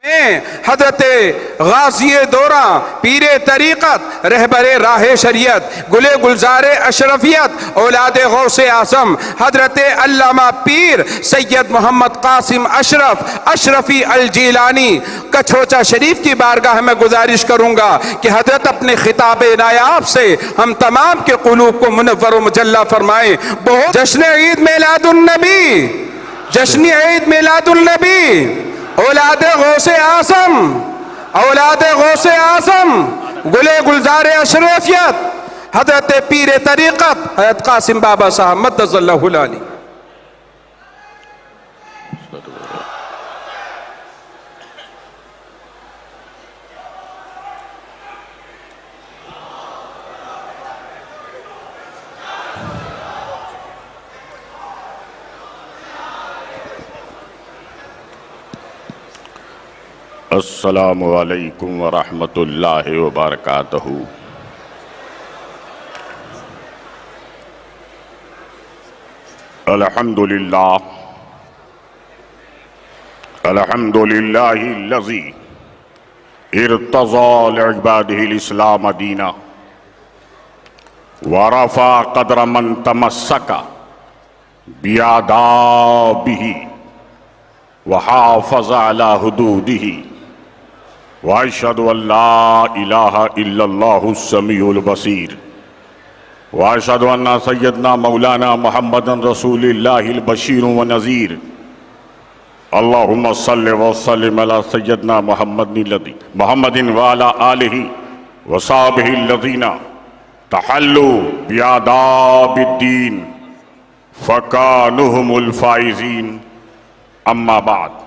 حضرت غازی دورہ پیر طریقت رہبر راہ شریعت گلے گلزار اشرفیت اولاد غوث اعظم حضرت علامہ پیر سید محمد قاسم اشرف اشرفی الجیلانی کچھوچا شریف کی بارگاہ میں گزارش کروں گا کہ حضرت اپنے خطاب نایاب سے ہم تمام کے قلوب کو منور و مجلہ فرمائیں۔ بہت جشن عید میلاد النبی، جشن عید میلاد النبی، اولاد غوث اعظم، اولاد غوث اعظم گلے گلزار اشرفیت حضرت پیر طریقت حضرت قاسم بابا صاحب مدد اللہ العالی۔ السلام علیکم ورحمۃ اللہ وبرکاتہ۔ الحمدللہ الذی ارتضى لعباده الاسلام دینا ورفع قدر من تمسک بآدابہ وحافظ على حدودہ واشهد ان لا الہ الا اللہ السمیع البصیر واشهد ان سیدنا مولانا محمد رسول اللہ البشیر ونذیر۔ اللہم صل وسلم علی سیدنا محمد وعلی آلہ وصحبہ الذین تحلوا بآداب الدین فکانوا الفائزین۔ اما بعد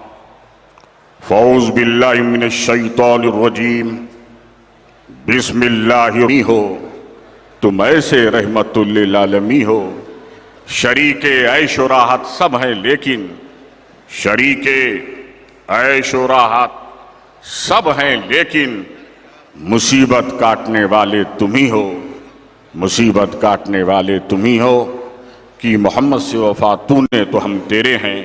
فاعوذ باللہ من الشیطان الرجیم۔ بسم اللہ ہو تم ایسے رحمت للعالمین ہو، شریک عیش و راحت سب ہیں لیکن شریک عیش و راحت سب ہیں لیکن مصیبت کاٹنے والے تم ہی ہو، مصیبت کاٹنے والے تم ہی ہو کہ محمد سے وفا تو نے تو ہم تیرے ہیں،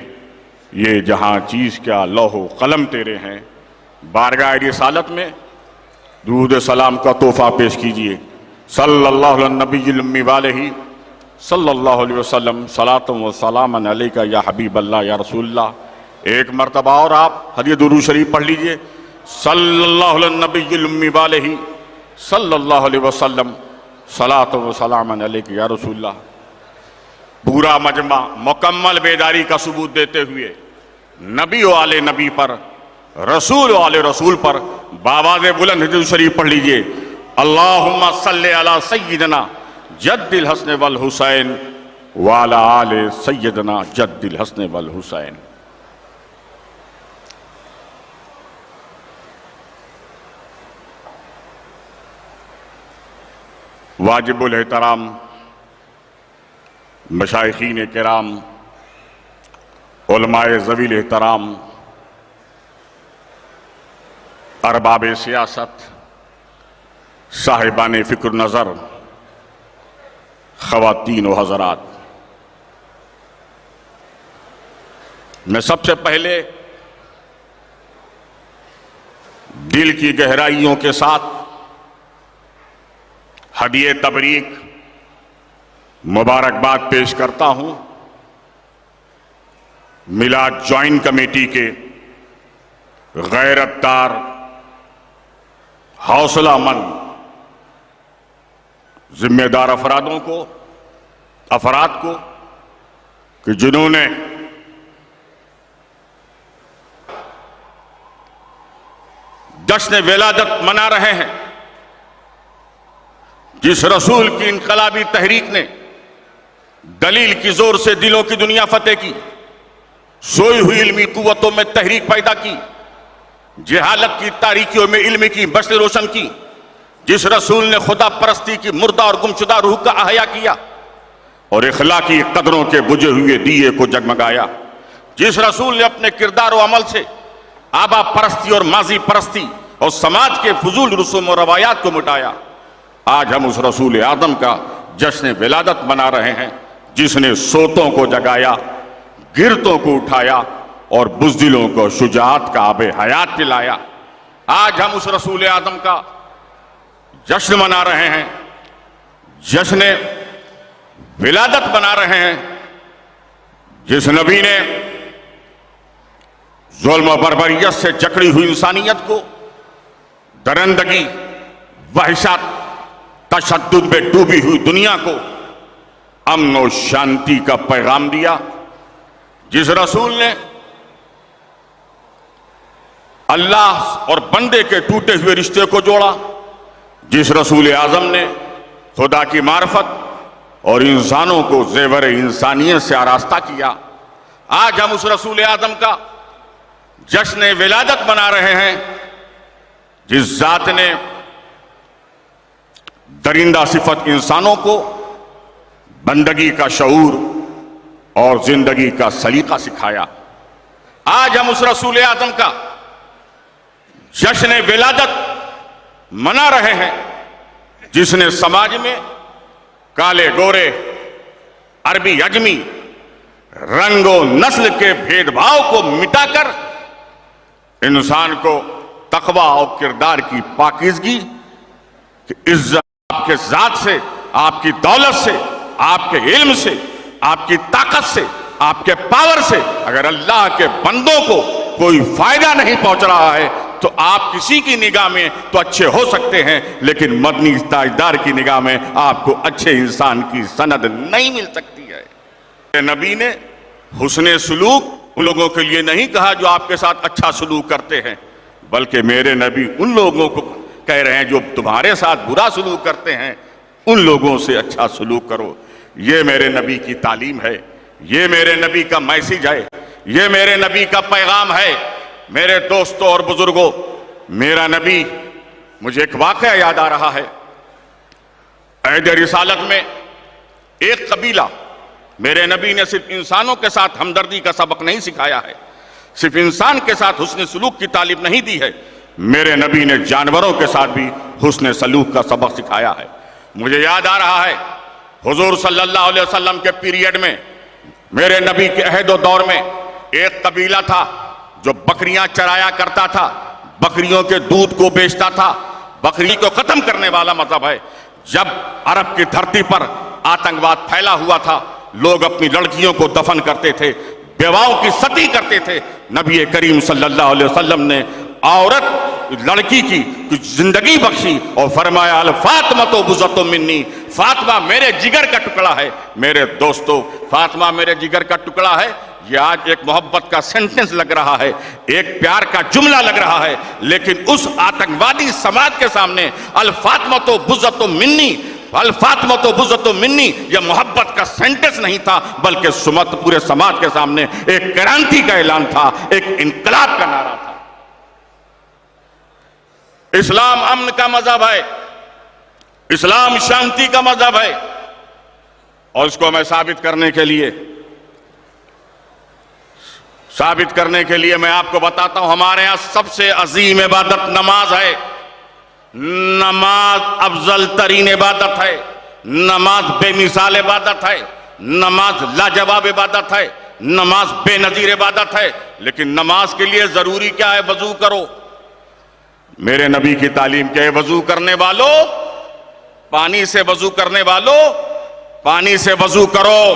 یہ جہاں چیز کیا لوح و قلم تیرے ہیں۔ بارگاہ رسالت میں درود سلام کا تحفہ پیش کیجئے۔ صلی اللہ علیہ نبی الامی والہ صلی اللہ علیہ وسلم صلاۃ و سلام علیکہ یا حبیب اللہ یا رسول اللہ۔ ایک مرتبہ اور آپ حدیث درود شریف پڑھ لیجئے۔ صلی اللہ علیہ نبی الامی والہ صلی اللہ علیہ وسلم صلاۃ و سلام علیکہ یا رسول اللہ۔ پورا مجمع مکمل بیداری کا ثبوت دیتے ہوئے نبی و آل نبی پر، رسول و آل رسول پر بآواز بلند درود شریف پڑھ لیجئے۔ اللہم صلی علی سیدنا جد الحسن والحسین وعلی آل سیدنا جد الحسن والحسین۔ واجب الاحترام مشائخین کرام، علماء ذوی الاحترام، ارباب سیاست، صاحبان فکر نظر، خواتین و حضرات، میں سب سے پہلے دل کی گہرائیوں کے ساتھ ہدیہ تبریک مبارکباد پیش کرتا ہوں میلاد جوائنٹ کمیٹی کے غیرت دار، حوصلہ مند، ذمہ دار افراد کو کہ جنہوں نے جشن ولادت منا رہے ہیں، جس رسول کی انقلابی تحریک نے دلیل کی زور سے دلوں کی دنیا فتح کی، سوئی ہوئی علمی قوتوں میں تحریک پیدا کی، جہالت کی تاریکیوں میں علم کی بشر روشن کی، جس رسول نے خدا پرستی کی مردہ اور گمشدہ روح کا احیا کیا اور اخلاقی قدروں کے بجھے ہوئے دیے کو جگمگایا، جس رسول نے اپنے کردار و عمل سے آبا پرستی اور ماضی پرستی اور سماج کے فضول رسوم و روایات کو مٹایا۔ آج ہم اس رسول اعظم کا جشن ولادت منا رہے ہیں جس نے سوتوں کو جگایا، گرتوں کو اٹھایا اور بزدلوں کو شجاعت کا آب حیات پلایا۔ آج ہم اس رسول اعظم کا جشن منا رہے ہیں، جشن ولادت بنا رہے ہیں، جس نبی نے ظلم و بربریت سے جکڑی ہوئی انسانیت کو، درندگی، وحشت، تشدد میں ڈوبی ہوئی دنیا کو امن و شانتی کا پیغام دیا، جس رسول نے اللہ اور بندے کے ٹوٹے ہوئے رشتے کو جوڑا، جس رسول اعظم نے خدا کی معرفت اور انسانوں کو زیور انسانیت سے آراستہ کیا۔ آج ہم اس رسول اعظم کا جشن ولادت منا رہے ہیں، جس ذات نے درندہ صفت انسانوں کو بندگی کا شعور اور زندگی کا سلیقہ سکھایا۔ آج ہم اس رسول اعظم کا جشن ولادت منا رہے ہیں، جس نے سماج میں کالے گورے، عربی عجمی، رنگ و نسل کے بھید بھاؤ کو مٹا کر انسان کو تقوی اور کردار کی پاکیزگی کہ عزت آپ کے ذات سے، آپ کی دولت سے، آپ کے علم سے، آپ کی طاقت سے، آپ کے پاور سے اگر اللہ کے بندوں کو کوئی فائدہ نہیں پہنچ رہا ہے تو آپ کسی کی نگاہ میں تو اچھے ہو سکتے ہیں، لیکن مدنی تاجدار کی نگاہ میں آپ کو اچھے انسان کی سند نہیں مل سکتی ہے۔ نبی نے حسن سلوک ان لوگوں کے لیے نہیں کہا جو آپ کے ساتھ اچھا سلوک کرتے ہیں، بلکہ میرے نبی ان لوگوں کو کہہ رہے ہیں جو تمہارے ساتھ برا سلوک کرتے ہیں ان لوگوں سے اچھا سلوک کرو۔ یہ میرے نبی کی تعلیم ہے، یہ میرے نبی کا میسیج ہے، یہ میرے نبی کا پیغام ہے۔ میرے دوستوں اور بزرگوں، میرا نبی، مجھے ایک واقعہ یاد آ رہا ہے۔ عہد رسالت میں ایک قبیلہ، میرے نبی نے صرف انسانوں کے ساتھ ہمدردی کا سبق نہیں سکھایا ہے، صرف انسان کے ساتھ حسن سلوک کی تعلیم نہیں دی ہے، میرے نبی نے جانوروں کے ساتھ بھی حسن سلوک کا سبق سکھایا ہے۔ مجھے یاد آ رہا ہے حضور صلی اللہ علیہ وسلم کے پیریڈ میں، میرے نبی کے عہد و دور میں ایک قبیلہ تھا جو بکریاں چرایا کرتا تھا، بکریوں کے دودھ کو بیچتا تھا۔ بکری کو ختم کرنے والا مذہب ہے۔ جب عرب کی دھرتی پر آتنکواد پھیلا ہوا تھا، لوگ اپنی لڑکیوں کو دفن کرتے تھے، بیواؤں کی ستی کرتے تھے، نبی کریم صلی اللہ علیہ وسلم نے عورت لڑکی کی کچھ زندگی بخشی اور فرمایا الفاطمہ بضعۃ منی، فاطمہ میرے جگر کا ٹکڑا ہے۔ میرے دوستو، فاطمہ میرے جگر کا ٹکڑا ہے، یہ آج ایک محبت کا سینٹنس لگ رہا ہے، ایک پیار کا جملہ لگ رہا ہے، لیکن اس آتنکوادی سماج کے سامنے الفاطمہ بضعۃ منی، الفاطمہ بضعۃ منی یہ محبت کا سینٹنس نہیں تھا، بلکہ پورے سماج کے سامنے ایک کرانتی کا اعلان تھا، ایک انقلاب کا نعرہ تھا۔ اسلام امن کا مذہب ہے، اسلام شانتی کا مذہب ہے، اور اس کو میں ثابت کرنے کے لیے میں آپ کو بتاتا ہوں، ہمارے ہاں سب سے عظیم عبادت نماز ہے۔ نماز افضل ترین عبادت ہے، نماز بے مثال عبادت ہے، نماز لاجواب عبادت ہے، نماز بے نظیر عبادت ہے۔ لیکن نماز کے لیے ضروری کیا ہے؟ وضو کرو۔ میرے نبی کی تعلیم کیا ہے؟ وضو کرنے والوں، پانی سے وضو کرنے والوں، پانی سے وضو کرو،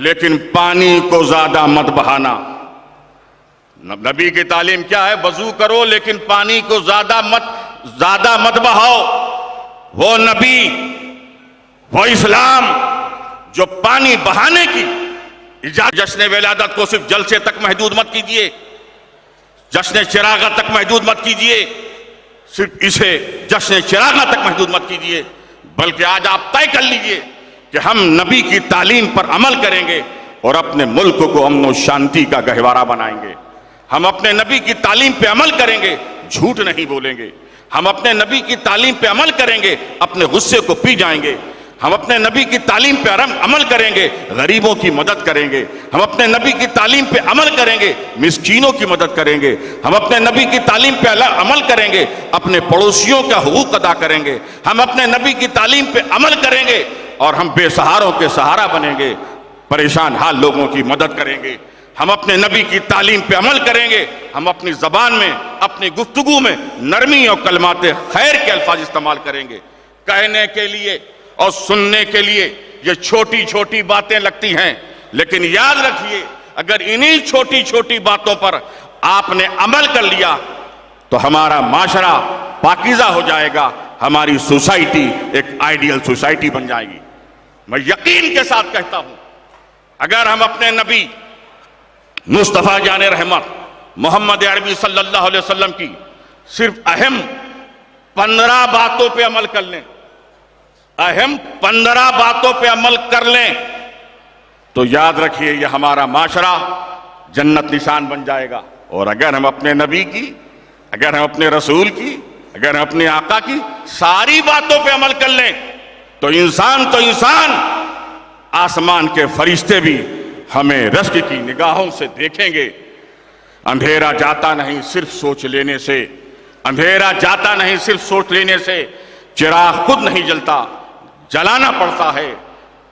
لیکن پانی کو زیادہ مت بہانا۔ نبی کی تعلیم کیا ہے؟ وضو کرو لیکن پانی کو زیادہ مت بہاؤ۔ وہ نبی، وہ اسلام جو پانی بہانے کی اجازت، جشن ولادت کو صرف جلسے تک محدود مت کیجئے، جشن چراغاں تک محدود مت کیجئے، صرف اسے جشن چراغاں تک محدود مت کیجئے، بلکہ آج آپ طے کر لیجئے کہ ہم نبی کی تعلیم پر عمل کریں گے اور اپنے ملک کو امن و شانتی کا گہوارہ بنائیں گے۔ ہم اپنے نبی کی تعلیم پہ عمل کریں گے، جھوٹ نہیں بولیں گے۔ ہم اپنے نبی کی تعلیم پہ عمل کریں گے، اپنے غصے کو پی جائیں گے۔ ہم اپنے نبی کی تعلیم پہ عمل کریں گے، غریبوں کی مدد کریں گے۔ ہم اپنے نبی کی تعلیم پہ عمل کریں گے، مسکینوں کی مدد کریں گے۔ ہم اپنے نبی کی تعلیم پہ عمل کریں گے، اپنے پڑوسیوں کا حقوق ادا کریں گے۔ ہم اپنے نبی کی تعلیم پہ عمل کریں گے اور ہم بے سہاروں کے سہارا بنیں گے، پریشان حال لوگوں کی مدد کریں گے۔ ہم اپنے نبی کی تعلیم پہ عمل کریں گے، ہم اپنی زبان میں، اپنی گفتگو میں نرمی اور کلمات خیر کے الفاظ استعمال کریں گے۔ کہنے کے لیے اور سننے کے لیے یہ چھوٹی چھوٹی باتیں لگتی ہیں، لیکن یاد رکھیے اگر انہی چھوٹی چھوٹی باتوں پر آپ نے عمل کر لیا تو ہمارا معاشرہ پاکیزہ ہو جائے گا، ہماری سوسائٹی ایک آئیڈیل سوسائٹی بن جائے گی۔ میں یقین کے ساتھ کہتا ہوں اگر ہم اپنے نبی مصطفیٰ جان رحمت محمد عربی صلی اللہ علیہ وسلم کی صرف اہم 15 باتوں پہ عمل کر لیں، اہم 15 باتوں پہ عمل کر لیں تو یاد رکھیے یہ ہمارا معاشرہ جنت نشان بن جائے گا۔ اور اگر ہم اپنے نبی کی، اگر ہم اپنے رسول کی، اگر ہم اپنے آقا کی ساری باتوں پہ عمل کر لیں تو انسان آسمان کے فرشتے بھی ہمیں رشک کی نگاہوں سے دیکھیں گے۔ اندھیرا جاتا نہیں صرف سوچ لینے سے، اندھیرا جاتا نہیں صرف سوچ لینے سے، چراغ خود نہیں جلتا، جلانا پڑتا ہے۔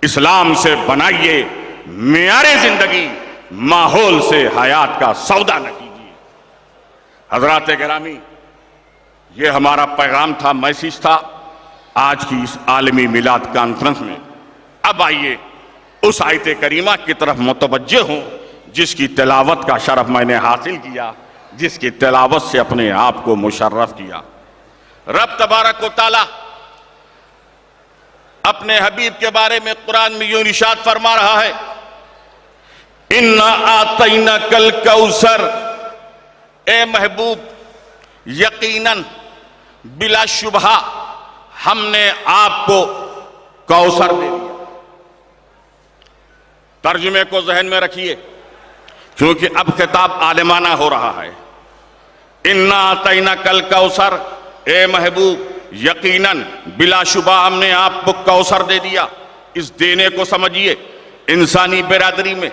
اسلام سے بنائیے معیار زندگی، ماحول سے حیات کا سودا نہ کیجیے۔ حضرات گرامی، یہ ہمارا پیغام تھا، میسیج تھا آج کی اس عالمی میلاد کانفرنس میں۔ اب آئیے اس آیت کریمہ کی طرف متوجہ ہوں جس کی تلاوت کا شرف میں نے حاصل کیا، جس کی تلاوت سے اپنے آپ کو مشرف کیا۔ رب تبارک و تعالی اپنے حبیب کے بارے میں قرآن میں یوں ارشاد فرما رہا ہے، اِنَّا آتَيْنَكَ الْكَوْثَرَ، اے محبوب یقیناً بلا شبہ ہم نے آپ کو کوثر دے دیا۔ ترجمے کو ذہن میں رکھیے کیونکہ اب خطاب عالمانہ ہو رہا ہے۔ اِنَّا آتَيْنَكَ الْكَوْثَرَ، اے محبوب یقیناً بلا شبہ ہم نے آپ کو کوثر دے دیا۔ اس دینے کو سمجھیے، انسانی برادری میں،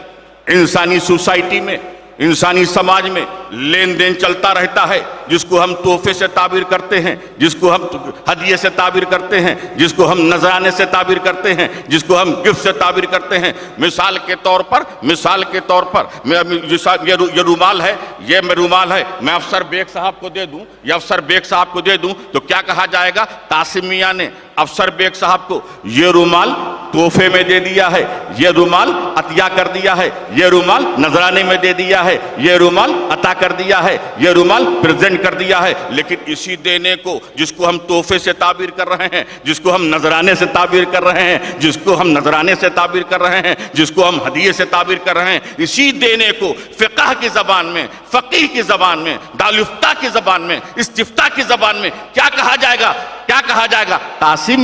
انسانی سوسائٹی میں، انسانی سماج میں لین دین چلتا رہتا ہے، جس کو ہم تحفے سے تعبیر کرتے ہیں، جس کو ہم ہدیے سے تعبیر کرتے ہیں، جس کو ہم نذرانے سے تعبیر کرتے ہیں، جس کو ہم گفٹ سے تعبیر کرتے ہیں۔ مثال کے طور پر یہ رومال ہے، یہ رومال ہے، میں افسر بیگ صاحب کو دے دوں یا افسر بیگ صاحب کو دے دوں تو کیا کہا جائے گا؟ قاسم میاں نے افسر بیگ صاحب کو یہ رومال تحفے میں دے دیا ہے، یہ رومال عطیہ کر دیا ہے، یہ رومال نذرانے میں دے دیا ہے، یہ رومال عطا کر دیا ہے، یہ رومال پریزنٹ کر دیا ہے۔ لیکن اسی دینے کو جس کو ہم تحفے سے تعبیر کر رہے ہیں، جس کو ہم نذرانے سے تعبیر کر رہے ہیں، جس کو ہم نذرانے سے تعبیر کر رہے ہیں، جس کو ہم ہدیے سے تعبیر کر رہے ہیں، اسی دینے کو فقہ کی زبان میں، فقیہ کی زبان میں، دارالفتہ کی زبان میں، استفتاء کی زبان میں کیا کہا جائے گا؟ کیا کہا جائے گا؟ قاسم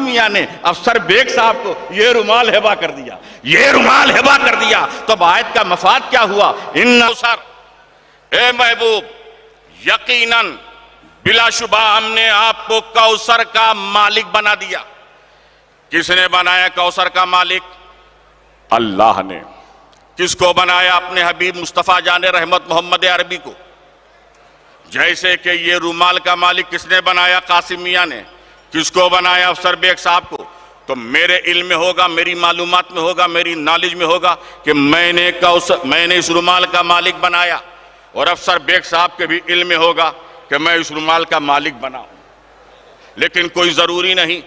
میاں نے افسر بیگ صاحب کو یہ رومال ہبہ کر دیا، یہ رومال ہبہ کر دیا۔ تو اب آیت کا مفاد کیا ہوا؟ اے محبوب یقیناً بلا شبہ ہم نے آپ کو کوثر کا مالک بنا دیا۔ کس نے بنایا کوثر کا مالک؟ اللہ نے۔ کس کو بنایا؟ اپنے حبیب مصطفیٰ جان رحمت محمد عربی کو۔ جیسے کہ یہ رومال کا مالک کس نے بنایا؟ قاسم میاں نے۔ کس کو بنایا؟ افسر بیگ صاحب کو۔ تو میرے علم میں ہوگا، میری معلومات میں ہوگا، میری نالج میں ہوگا کہ میں نے اس رومال کا مالک بنایا، اور افسر بیگ صاحب کے بھی علم میں ہوگا کہ میں اس رومال کا مالک بنا ہوں۔ لیکن کوئی ضروری نہیں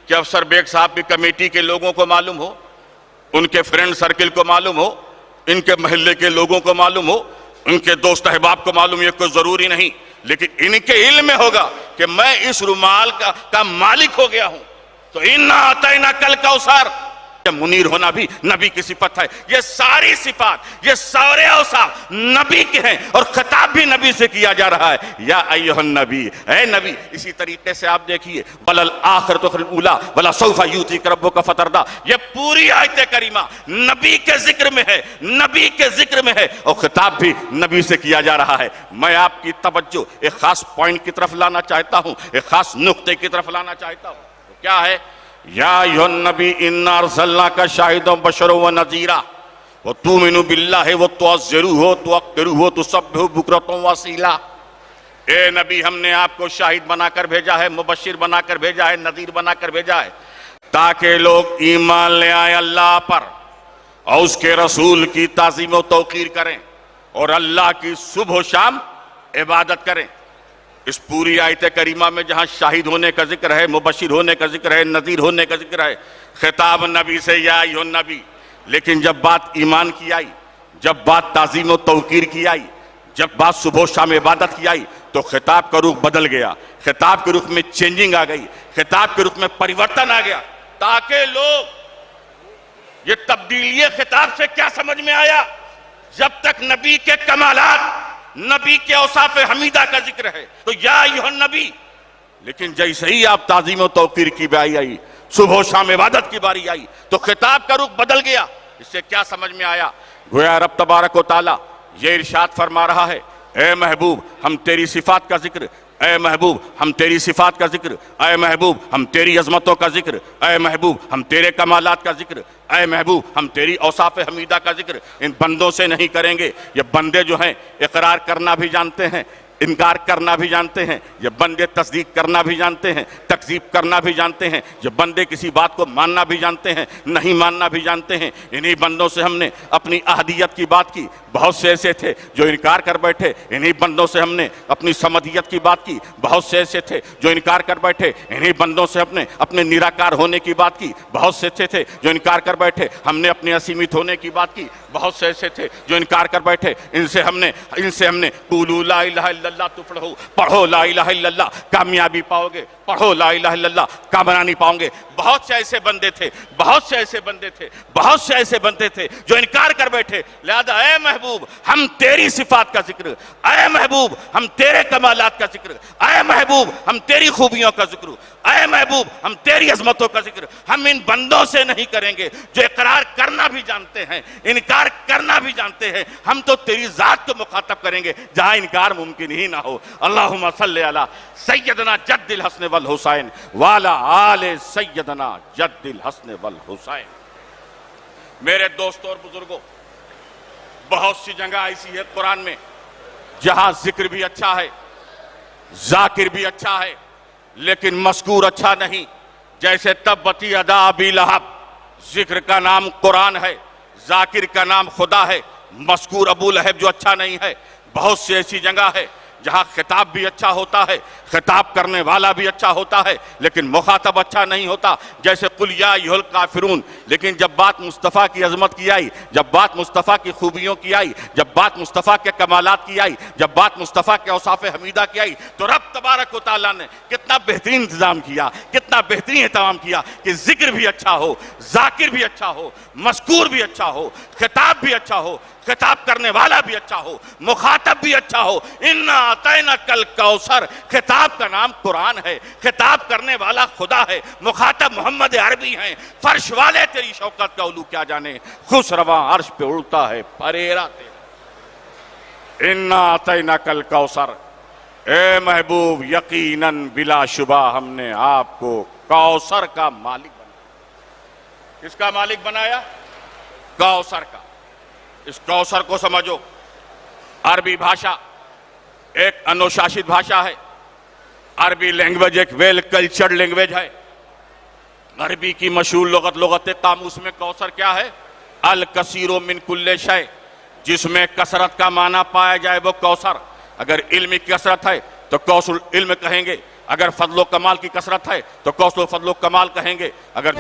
کہ افسر بیگ صاحب کی کمیٹی کے لوگوں کو معلوم ہو، ان کے فرینڈ سرکل کو معلوم ہو، ان کے محلے کے لوگوں کو معلوم ہو، ان کے دوست احباب کو معلوم، یہ کوئی ضروری نہیں، لیکن ان کے علم میں ہوگا کہ میں اس رومال کا مالک ہو گیا ہوں۔ تو اِنَّا آتَيْنَكَ الْكَوْثَرَ، منیر ہونا بھی نبی کی صفت ہے۔ یہ ساری صفات، یہ سارے اوصاف نبی کے ہیں، اور خطاب بھی نبی سے کیا جا رہا ہے، یا ایھا النبی، اے نبی۔ اسی طریقے سے آپ دیکھیے وَلَلْآخِرَةُ خَيْرٌ الْأُولَىٰ وَلَسَوْفَ يُؤْتِيكَ رَبُّكَ فَتَرْضَىٰ، یہ پوری آیت کریمہ نبی کے ذکر میں ہے، نبی کے ذکر میں ہے، اور خطاب بھی نبی سے کیا جا رہا ہے۔ میں آپ کی توجہ ایک خاص پوائنٹ کی طرف لانا چاہتا ہوں، ایک خاص نقطے کی طرف لانا چاہتا ہوں۔ کیا ہے؟ یا ایھا النبی انا ارسلناک شاہدا وبشرا ونذیرا وتؤمنوا باللہ وتعزروہ وتوقروہ وتسبحوہ بکرۃ واصیلا۔ اے نبی، ہم نے آپ کو شاہد بنا کر بھیجا ہے، مبشر بنا کر بھیجا ہے، نذیر بنا کر بھیجا ہے، تاکہ لوگ ایمان لے آئے اللہ پر، اور اس کے رسول کی تعظیم و توقیر کریں اور اللہ کی صبح و شام عبادت کریں۔ اس پوری آیت کریمہ میں جہاں شاہد ہونے کا ذکر ہے، مبشر ہونے کا ذکر ہے، نذیر ہونے کا ذکر ہے، خطاب نبی سے یا ایھا النبی، لیکن جب بات ایمان کی آئی، جب بات تعظیم و توقیر کی آئی، جب بات صبح و شام عبادت کی آئی، تو خطاب کا رخ بدل گیا، خطاب کے رخ میں چینجنگ آ گئی، خطاب کے رخ میں پریورتن آ گیا، تاکہ لوگ یہ تبدیلی خطاب سے کیا سمجھ میں آیا؟ جب تک نبی کے کمالات، نبی کے اوصاف حمیدہ کا ذکر ہے تو یا ایھا النبی، لیکن جیسے ہی آپ تعظیم و توقیر کی باری آئی، صبح و شام عبادت کی باری آئی، تو خطاب کا رخ بدل گیا۔ اس سے کیا سمجھ میں آیا؟ گویا رب تبارک و تعالی یہ ارشاد فرما رہا ہے، اے محبوب ہم تیری صفات کا ذکر، اے محبوب ہم تیری صفات کا ذکر، اے محبوب ہم تیری عظمتوں کا ذکر، اے محبوب ہم تیرے کمالات کا ذکر، اے محبوب ہم تیری اوصاف حمیدہ کا ذکر ان بندوں سے نہیں کریں گے۔ یہ بندے جو ہیں اقرار کرنا بھی جانتے ہیں، انکار کرنا بھی جانتے ہیں، یہ بندے تصدیق کرنا بھی جانتے ہیں، تکذیب کرنا بھی جانتے ہیں، یہ بندے کسی بات کو ماننا بھی جانتے ہیں، نہیں ماننا بھی جانتے ہیں۔ انہی بندوں سے ہم نے اپنی احدیت کی بات کی، بہت سے ایسے تھے جو انکار کر بیٹھے، انہی بندوں سے ہم نے اپنی سمدیت کی بات کی، بہت سے ایسے تھے جو انکار کر بیٹھے، انہی بندوں سے ہم نے اپنے نراکار ہونے کی بات کی، بہت سے ایسے تھے جو انکار کر بیٹھے، ہم نے اپنے اسیمت ہونے کی بات کی، بہت سے ایسے تھے جو انکار کر بیٹھے، ان سے ہم نے قولوا لا الہ الا اللہ تفلحوا، پڑھو لا الہ الا اللہ کامیابی پاؤ گے، پڑھو لا الہ الا اللہ کامرانی پاؤں گے۔ بہت سے ایسے بندے تھے، بہت سے ایسے بندے تھے، بہت سے ایسے بندے تھے جو انکار کر بیٹھے۔ لہذا اے محبوب ہم تیری صفات کا ذکر، اے محبوب ہم تیرے کمالات کا ذکر، اے محبوب ہم تیری خوبیوں کا ذکر، اے محبوب ہم تیری عظمتوں کا ذکر ہم ان بندوں سے نہیں کریں گے جو اقرار کرنا بھی جانتے ہیں، انکار کرنا بھی جانتے ہیں۔ ہم تو تیری ذات کو مخاطب کریں گے جہاں انکار ممکن ہی نہ ہو۔ اللہم صلی علی سیدنا جد الحسن والحسین وعلی آل سیدنا جد الحسن والحسین۔ میرے دوستوں اور بزرگوں، بہت سی جگہ ایسی ہے قرآن میں جہاں ذکر بھی اچھا ہے، ذاکر بھی اچھا ہے، لیکن مذکور اچھا نہیں۔ جیسے تبت یدا ابی لہب، ذکر کا نام قرآن ہے، ذاکر کا نام خدا ہے، مذکور ابو لہب جو اچھا نہیں ہے۔ بہت سی ایسی جگہ ہے جہاں خطاب بھی اچھا ہوتا ہے، خطاب کرنے والا بھی اچھا ہوتا ہے، لیکن مخاطب اچھا نہیں ہوتا۔ جیسے قل یا ایھا الکافرون، لیکن جب بات مصطفیٰ کی عظمت کی آئی، جب بات مصطفیٰ کی خوبیوں کی آئی، جب بات مصطفیٰ کے کمالات کی آئی، جب بات مصطفیٰ کے اوصاف حمیدہ کی آئی، تو رب تبارک و تعالیٰ نے کتنا بہترین انتظام کیا، کتنا بہترین اہتمام کیا کہ ذکر بھی اچھا ہو، ذاکر بھی اچھا ہو، مذکور بھی اچھا ہو، خطاب بھی اچھا ہو، خطاب کرنے والا بھی اچھا ہو، مخاطب بھی اچھا ہو۔ انا اعطیناک الکوثر، خطاب کا نام قرآن ہے، خطاب کرنے والا خدا ہے، مخاطب محمد عربی ہیں۔ فرش والے تیری شوکت کا علو کیا جانے، خوش رواں عرش پہ اڑتا ہے پریرا تیرا۔ انا اعطیناک الکوثر، اے محبوب یقیناً بلا شبہ ہم نے آپ کو کوثر کا مالک بنایا۔ کس کا مالک بنایا؟ کوثر کا۔ اس کوثر کو سمجھو، عربی بھاشا ایک انوشاشت بھاشا ہے، عربی لینگویج ایک ویل کلچرڈ لینگویج ہے۔ عربی کی مشہور لغت، لغت قاموس میں کوثر کیا ہے؟ الکثیر من کل شیء، جس میں کثرت کا معنی پایا جائے وہ کوثر۔ اگر علم کی کثرت ہے تو کوثر علم کہیں گے، اگر فضل و کمال کی کثرت ہے تو کوثر فضل و کمال کہیں گے، اگر